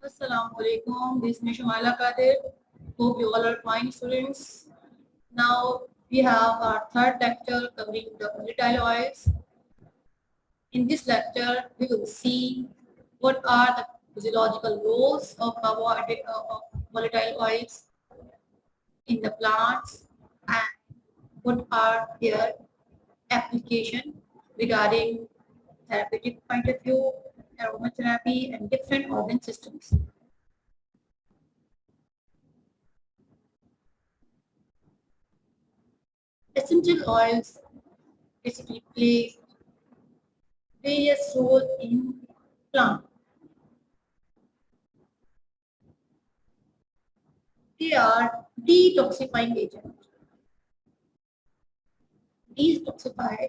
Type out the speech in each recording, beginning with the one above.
Assalamu alaikum. This is Mishumala Kadir. Hope you all are fine, students. Now we have our third lecture covering the volatile oils. In this lecture, we will see what are the physiological roles of volatile oils in the plants and what are their application regarding therapeutic point of view, aromatherapy, and different organ systems. Essential oils basically play various roles in plant. They are detoxifying agents. Detoxify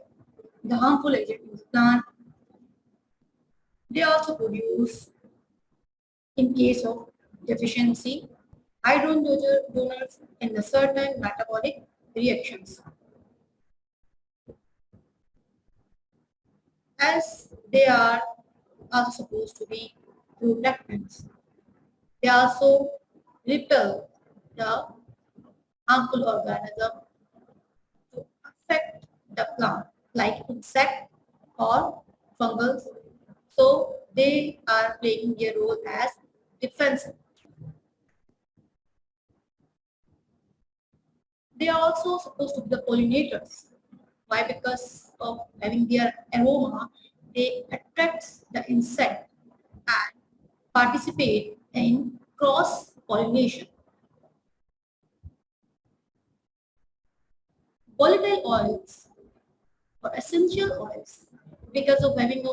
the harmful agent in the plant. They also produce, in case of deficiency, hydrogen donors in the certain metabolic reactions. As they are also supposed to be protectants, they also repel the harmful organism to affect the plant, like insect or fungus. So they are playing their role as defensive. They are also supposed to be the pollinators. Why? Because of having their aroma, they attract the insect and participate in cross pollination. Volatile oils or essential oils, because of having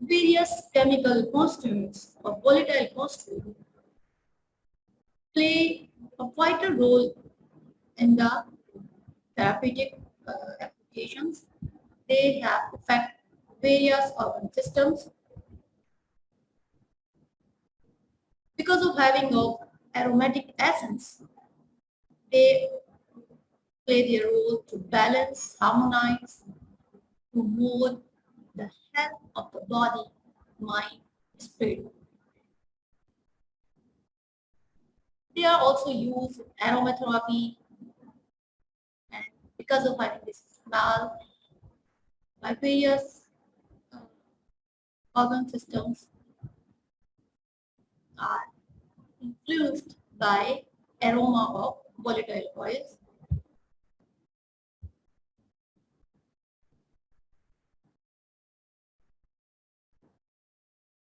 various chemical constituents or volatile constituents, play a vital role in the therapeutic applications. They have affect various organ systems. Because of having of aromatic essence, they play their role to balance, harmonize, promote the health of the body, mind, spirit. They are also used in aromatherapy, and because of having this smell by various organ systems are influenced by aroma of volatile oils.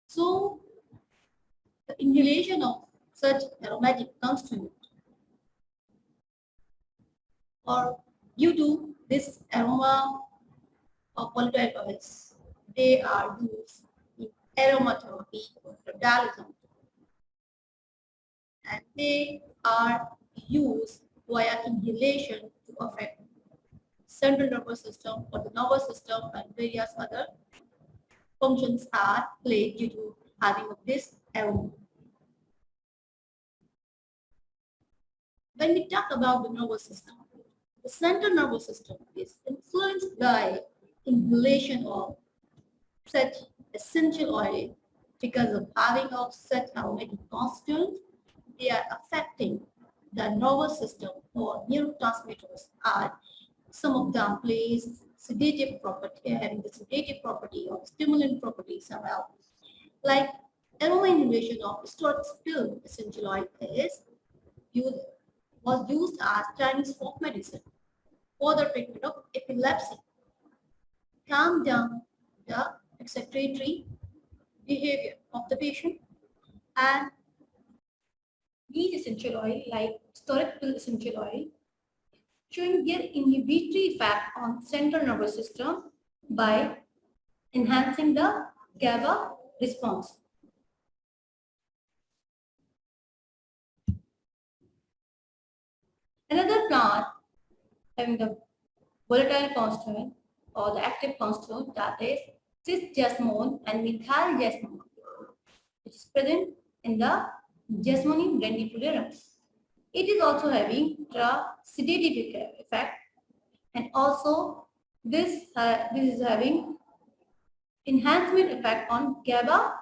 So the inhalation of such aromatic constituent or due to this aroma of volatile oils, they are used in aromatherapy or dialysis, and they are used via inhalation to affect central nervous system or the nervous system, and various other functions are played due to having of this aroma. When we talk about the nervous system, the central nervous system is influenced by inhalation of such essential oil. Because of having of such aromatic constituents, they are affecting the nervous system or neurotransmitters, are some of them plays sedative property, having the sedative property or stimulant property somehow. Like aroma inhalation of still essential oil was used as Chinese folk medicine for the treatment of epilepsy, calm down the excitatory behavior of the patient, and these essential oil like storic pill essential oil showing their inhibitory effect on central nervous system by enhancing the GABA response. Another plant having the volatile constituent or the active constituent, that is cis-jasmone and methyl jasmone, which is present in the Jasmonine grandiflorans. It is also having the sedative effect, and also this is having enhancement effect on GABA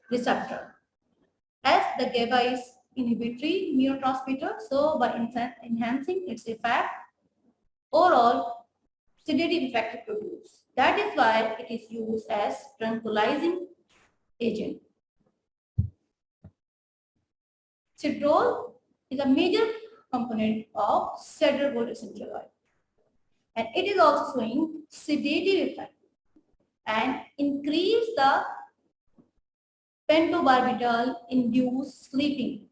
receptor, as the GABA is inhibitory neurotransmitter. So by enhancing its effect, overall sedative effect it produces. That is why it is used as tranquilizing agent. Citrol is a major component of cedar wood essential oil, and it is also showing sedative effect and increase the pentobarbital induced sleeping,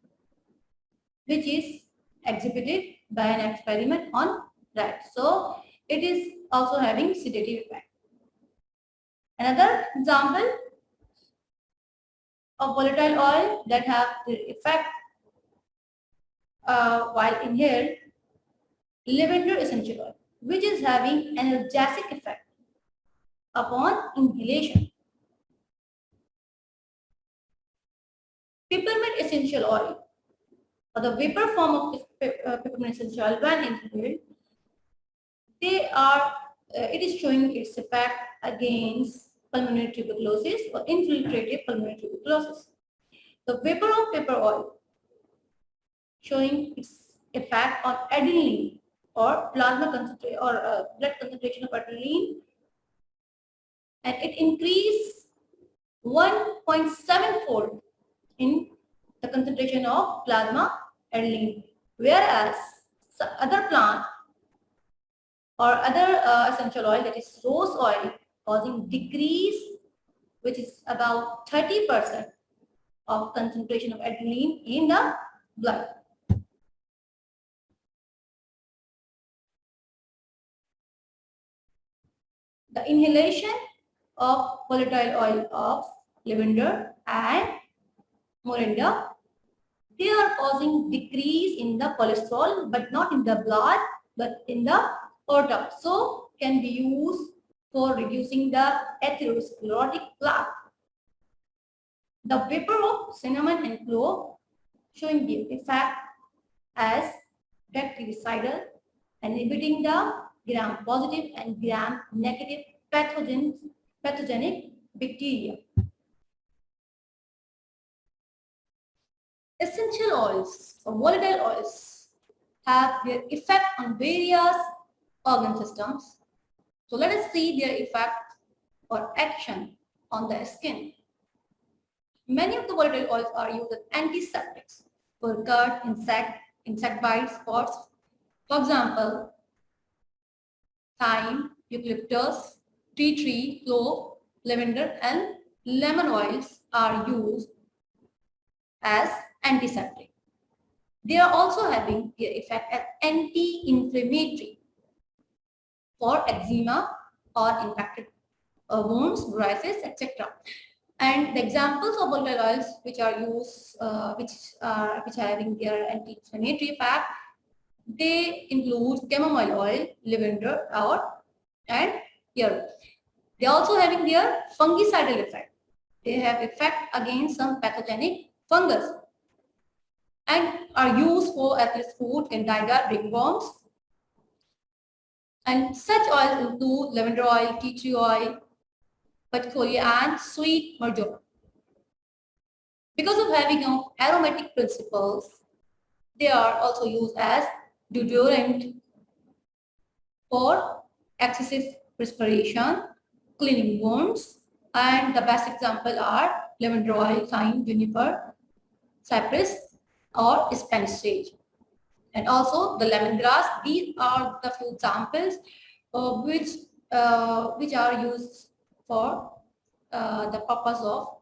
which is exhibited by an experiment on rats. So it is also having sedative effect. Another example of volatile oil that have the effect while inhaled, lavender essential oil, which is having analgesic effect upon inhalation. Peppermint essential oil, or the vapor form of peppermint essential oil when inhaled, it is showing its effect against pulmonary tuberculosis or infiltrative pulmonary tuberculosis. The vapor of pepper oil showing its effect on adrenaline or plasma concentration or blood concentration of adrenaline, and it increased 1.7-fold in the concentration of plasma adrenaline, whereas other plant or other essential oil, that is rose oil, causing decrease, which is about 30% of concentration of adrenaline in the blood. The inhalation of volatile oil of lavender and moringa, they are causing decrease in the cholesterol, but not in the blood, but in the aorta. So can be used for reducing the atherosclerotic plaque. The vapor of cinnamon and clove showing the effect as bactericidal, inhibiting the gram-positive and gram-negative pathogenic bacteria. Essential oils or volatile oils have their effect on various organ systems. So let us see their effect or action on the skin. Many of the volatile oils are used as antiseptics for cut, insect bites, spots. For example, thyme, eucalyptus, tea tree, clove, lavender, and lemon oils are used as antiseptic. They are also having their effect as anti-inflammatory for eczema or infected wounds, psoriasis, etc. And the examples of volatile oils which are used, which are having their anti-inflammatory effect, they include chamomile oil, lavender, and here. They are also having their fungicidal effect. They have effect against some pathogenic fungus and are used for as food in diarrhea, ringworms. And such oils include lavender oil, tea tree oil, particularly, and sweet marjoram. Because of having aromatic principles, they are also used as deodorant for excessive perspiration, cleaning wounds, and the best example are lavender oil, thyme, juniper, cypress, or Spanish sage. And also the lemongrass. These are the few examples which are used for the purpose of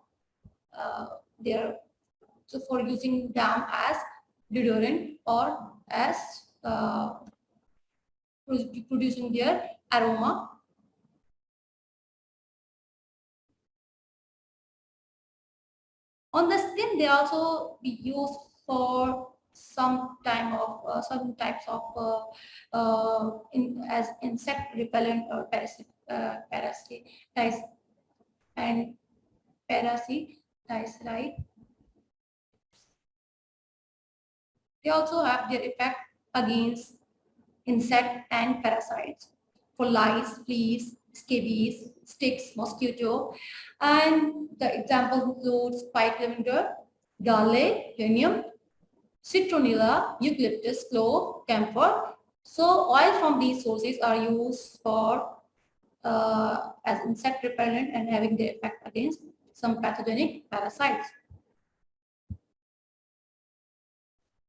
for using them as deodorant or as producing their aroma. On the skin, they also be used for some types of as insect repellent or parasiticides and parasiticide. They also have their effect against insect and parasites for lice, fleas, scabies, ticks, mosquito, and the example includes white lavender, garlic, onion, citronella, eucalyptus, clove, camphor. So oil from these sources are used for as insect repellent and having the effect against some pathogenic parasites.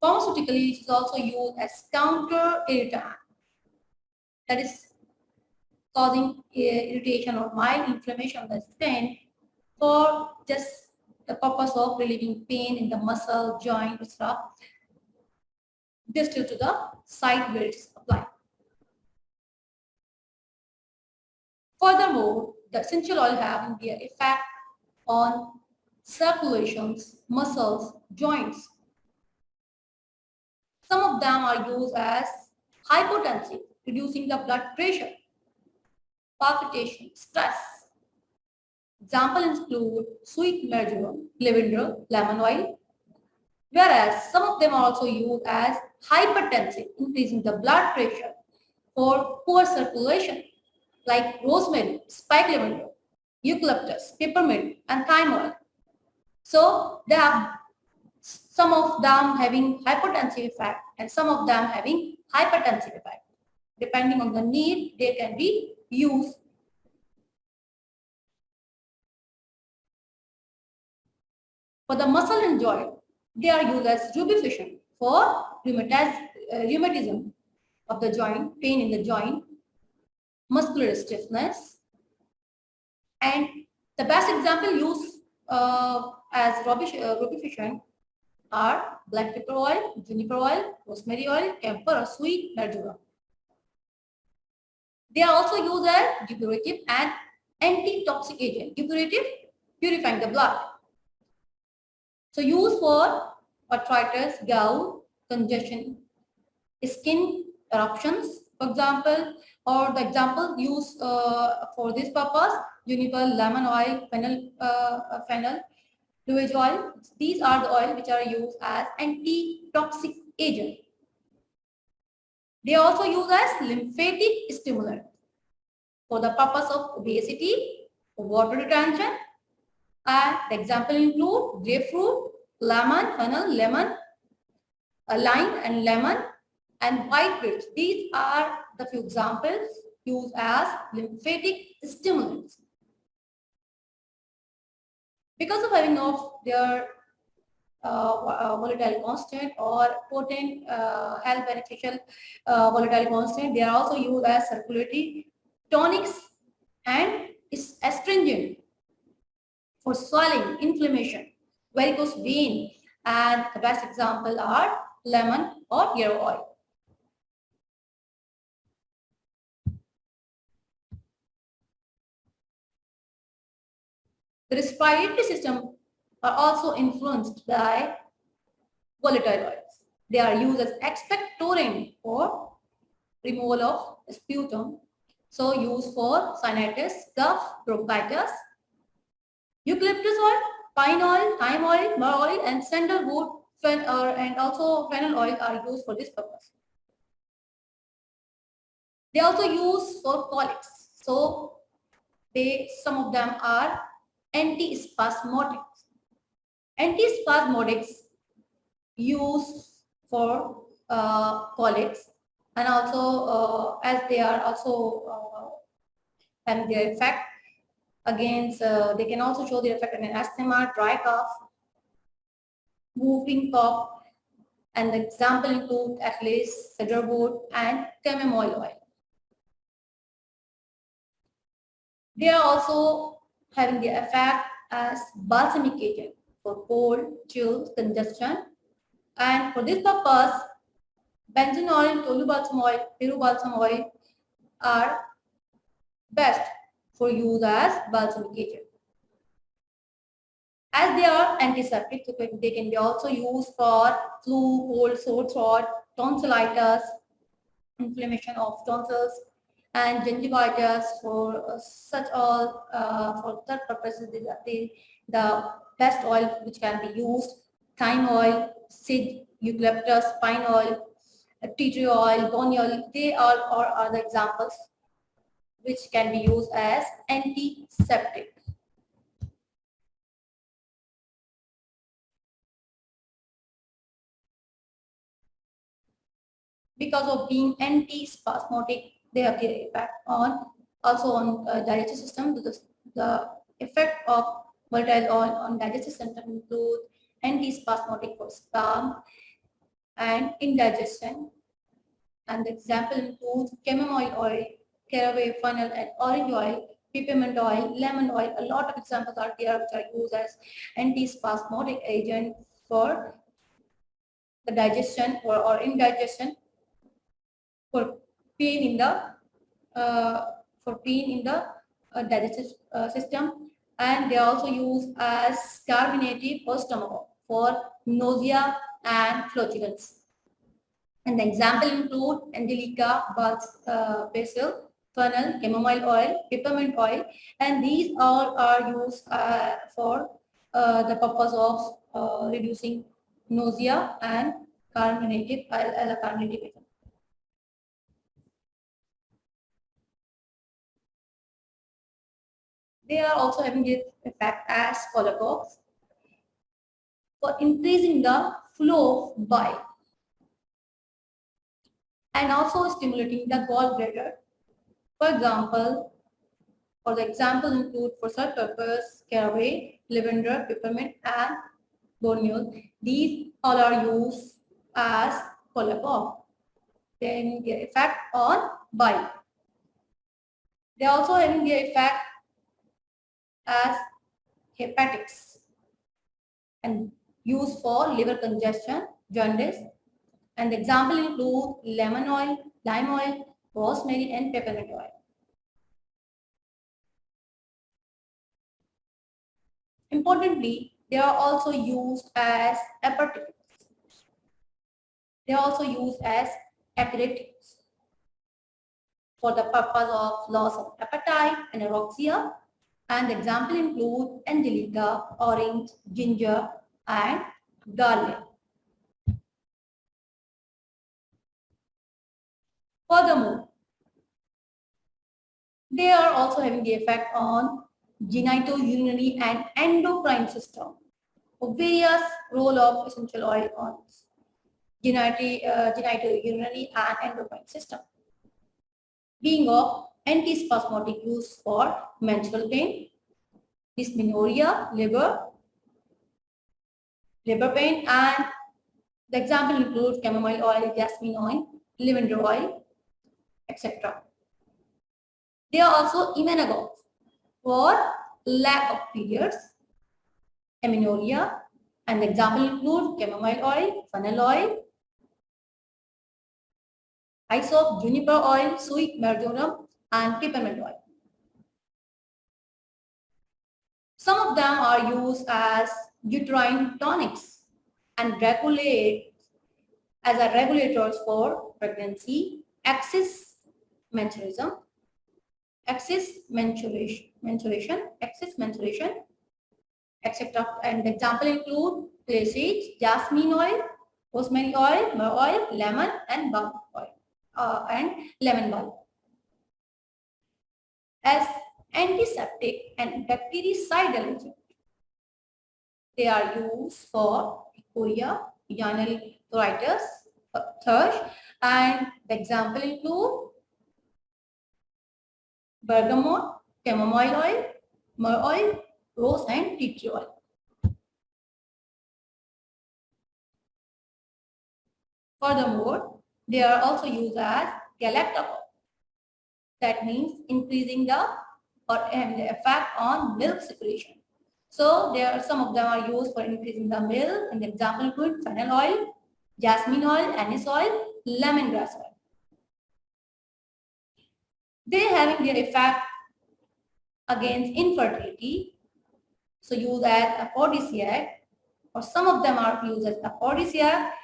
Pharmaceutically, it is also used as counter irritant, that is causing irritation or mild inflammation of the skin for just the purpose of relieving pain in the muscle, joint, etc. Distal to the site where it is applied. Furthermore, the essential oil having their effect on circulations, muscles, joints. Some of them are used as hypotensive, reducing the blood pressure, palpitation, stress. Examples include sweet marjoram, lavender, lemon oil, whereas some of them are also used as hypertensive, increasing the blood pressure for poor circulation, like rosemary, spike lavender, eucalyptus, peppermint, and thyme oil. So they have some of them having hypotensive effect and some of them having hypertensive effect. Depending on the need, they can be used. For the muscle and joint, they are used as rubefacient for rheumatism of the joint, pain in the joint, muscular stiffness, and the best example used as rubefacient are black pepper oil, juniper oil, rosemary oil, camphor, or sweet marjoram. They are also used as depurative and anti-toxic agent. Depurative, purifying the blood. So used for arthritis, gout, congestion, skin eruptions, for example, or the example used for this purpose, juniper, lemon oil, fennel, fluid oil. These are the oils which are used as anti-toxic agent. They are also used as lymphatic stimulant for the purpose of obesity, water retention, and the example include grapefruit, lemon, fennel, lemon, lime and lemon, and white grapes. These are the few examples used as lymphatic stimulants. Because of having of their volatile constant or potent health beneficial volatile constant, they are also used as circulatory tonics and is astringent for swelling, inflammation, varicose vein, and the best example are lemon or yarrow oil. The respiratory system are also influenced by volatile oils. They are used as expectorant for removal of sputum. So used for sinusitis, cough, bronchitis. Eucalyptus oil, pine oil, thyme oil, myrrh oil, and sandalwood and also fennel oil are used for this purpose. They also use for colics. So some of them are antispasmodics. Antispasmodics used for colics, and also as they are also having their effect against, they can also show their effect against asthma, dry cough, whooping cough, and the example include at least cedarwood and chamomile oil. They are also having the effect as balsamic agent for cold, chills, congestion, and for this purpose, benzoin oil, tolu balsam oil, peru balsam oil are best for use as balsamic agent. As they are antiseptic, they can be also used for flu, cold, sore throat, tonsillitis, inflammation of tonsils, and gingivitis. For such all, for that purposes, the best oil which can be used: thyme oil, sage, eucalyptus, pine oil, tea tree oil, bone oil. They all are the examples which can be used as antiseptic. because of being anti-spasmodic, they have the effect on also on digestive system. The effect of volatile oil on digestive system include anti-spasmodic for spasm and indigestion. And the example includes chamomile oil, caraway, fennel, and orange oil, peppermint oil, lemon oil. A lot of examples are there which are used as anti-spasmodic agent for the digestion or indigestion, for pain in the uh, digestive system, and they are also used as carbonated for stomach for nausea and flatulence. And the example include angelica, basil, fennel, chamomile oil, peppermint oil, and these all are used for the purpose of reducing nausea and carbonated agent. They are also having this effect as cholagogues for increasing the flow of bile and also stimulating the gallbladder. For the example include for such purpose caraway, lavender, peppermint, and borneol. These all are used as cholagogue. Then their effect on bile. They are also having their effect as hepatics and used for liver congestion, jaundice. And the example include lemon oil, lime oil, rosemary, and peppermint oil. Importantly, they are also used as aperitifs. They are also used as aperitifs for the purpose of loss of appetite and anorexia. And the example include angelica, orange, ginger, and garlic. Furthermore, they are also having the effect on genital, urinary, and endocrine system. Various role of essential oil on genital, urinary, and endocrine system. Being of antispasmodic use for menstrual pain, dysmenorrhea, liver pain, and the example includes chamomile oil, jasmine oil, lavender oil, etc. They are also immunogogues for lack of periods, amenorrhea, and the example include chamomile oil, fennel oil, hyssop, juniper oil, sweet marjoram, and peppermint oil. Some of them are used as uterine tonics and regulate as a regulators for pregnancy, excess menstruation, etc. And the example include sage, jasmine oil, rosemary oil, myrrh oil, lemon, and balm oil, and lemon balm. As antiseptic and bactericidal agent, they are used for chorea, vaginal pruritus, thirst, and the example include bergamot, chamomile oil, myrrh oil, rose, and tea tree oil. Furthermore, they are also used as galactose. That means increasing the or having the effect on milk secretion. So some of them are used for increasing the milk, and the example include fennel oil, jasmine oil, anise oil, lemongrass oil. They having their effect against infertility, so used as aphrodisiac, or some of them are used as aphrodisiac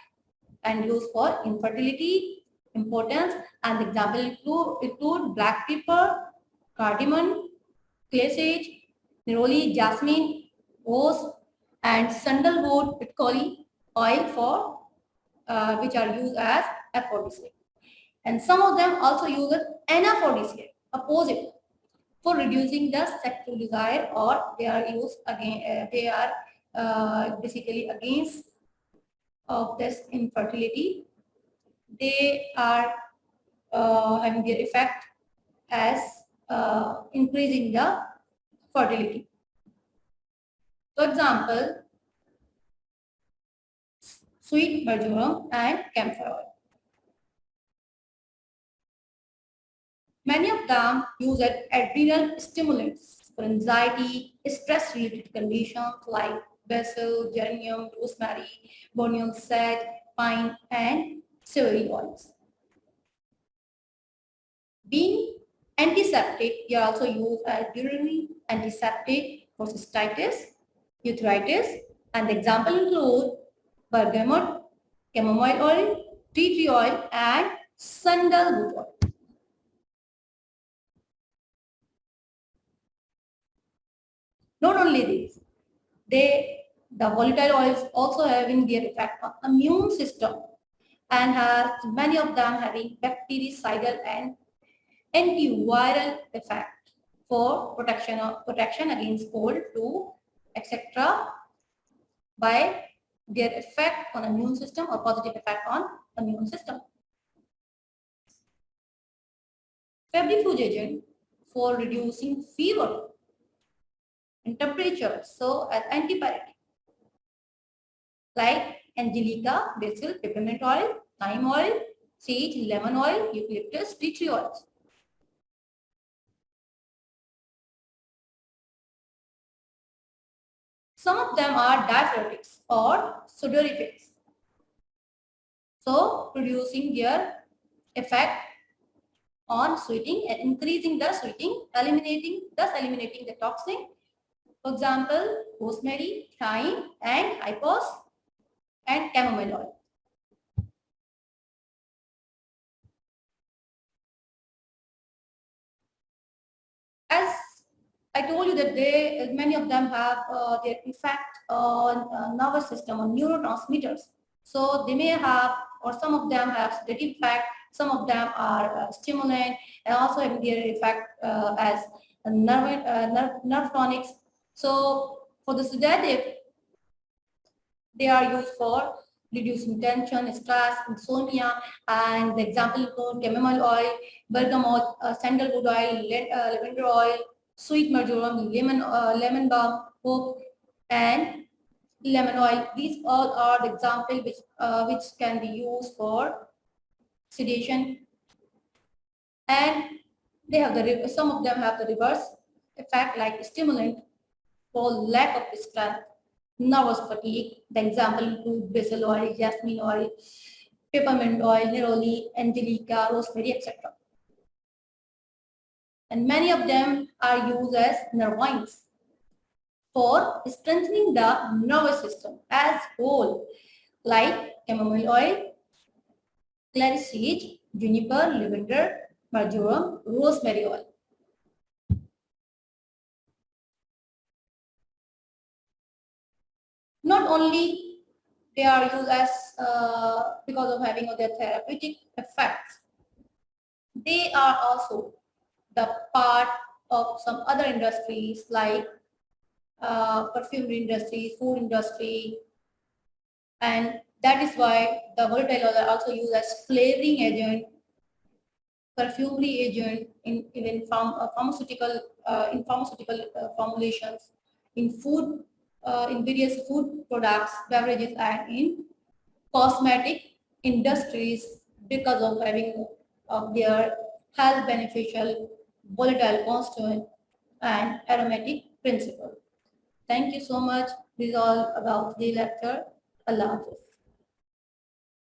and used for infertility, importance, and the example include black pepper, cardamom, clay sage, neroli, jasmine, rose, and sandalwood pitcoli oil for which are used as aphrodisiac. And some of them also use as anaphrodisiac, opposite, for reducing the sexual desire, or they are used again. They are basically against of this infertility. they are having their effect as increasing the fertility. For example, sweet marjoram and camphor oil. Many of them use adrenal stimulants for anxiety, stress-related conditions like basil, geranium, rosemary, borneol sage, pine, and savory oils. Being antiseptic, they are also used as urinary antiseptic for cystitis, urethritis, and the example include bergamot, chamomile oil, tea tree oil, and sandalwood oil. Not only this, the volatile oils also having their effect on immune system and has many of them having bactericidal and antiviral effect for protection against cold, flu, etc. by their effect on immune system or positive effect on immune system. Febrifuge agent for reducing fever and temperature, so as antipyretic, like angelica, basil, peppermint oil, thyme oil, sage, lemon oil, eucalyptus, tea tree oils. Some of them are diuretics or sudorifics, so producing their effect on sweating and increasing the sweating, thus eliminating the toxin. For example, rosemary, thyme, and hypos, and chamomile oil. As I told you that many of them have their effect on nervous system, on neurotransmitters. So they may have, or some of them have sedative effect, some of them are stimulant, and also have their effect as nerve tonics. So for the sedative, they are used for reducing tension, stress, insomnia, and the example include chamomile oil, bergamot, sandalwood oil, lavender oil, sweet marjoram, lemon balm, hope, and lemon oil. These all are the examples which can be used for sedation, and they have some of them have the reverse effect like stimulant for lack of strength, nervous fatigue. The example include basil oil, jasmine oil, peppermint oil, neroli, angelica, rosemary, etc. And many of them are used as nervines for strengthening the nervous system as whole, like chamomile oil, clary sage, juniper, lavender, marjoram, rosemary oil. Not only they are used as because of having their therapeutic effects, they are also the part of some other industries like perfumery industry, food industry, and that is why the volatile oils are also used as flavoring agent, perfumery agent in even pharmaceutical formulations, in food, in various food products, beverages, and in cosmetic industries because of having their health beneficial volatile constituent and aromatic principle. Thank you so much. This is all about the lecture. Allah Hafiz.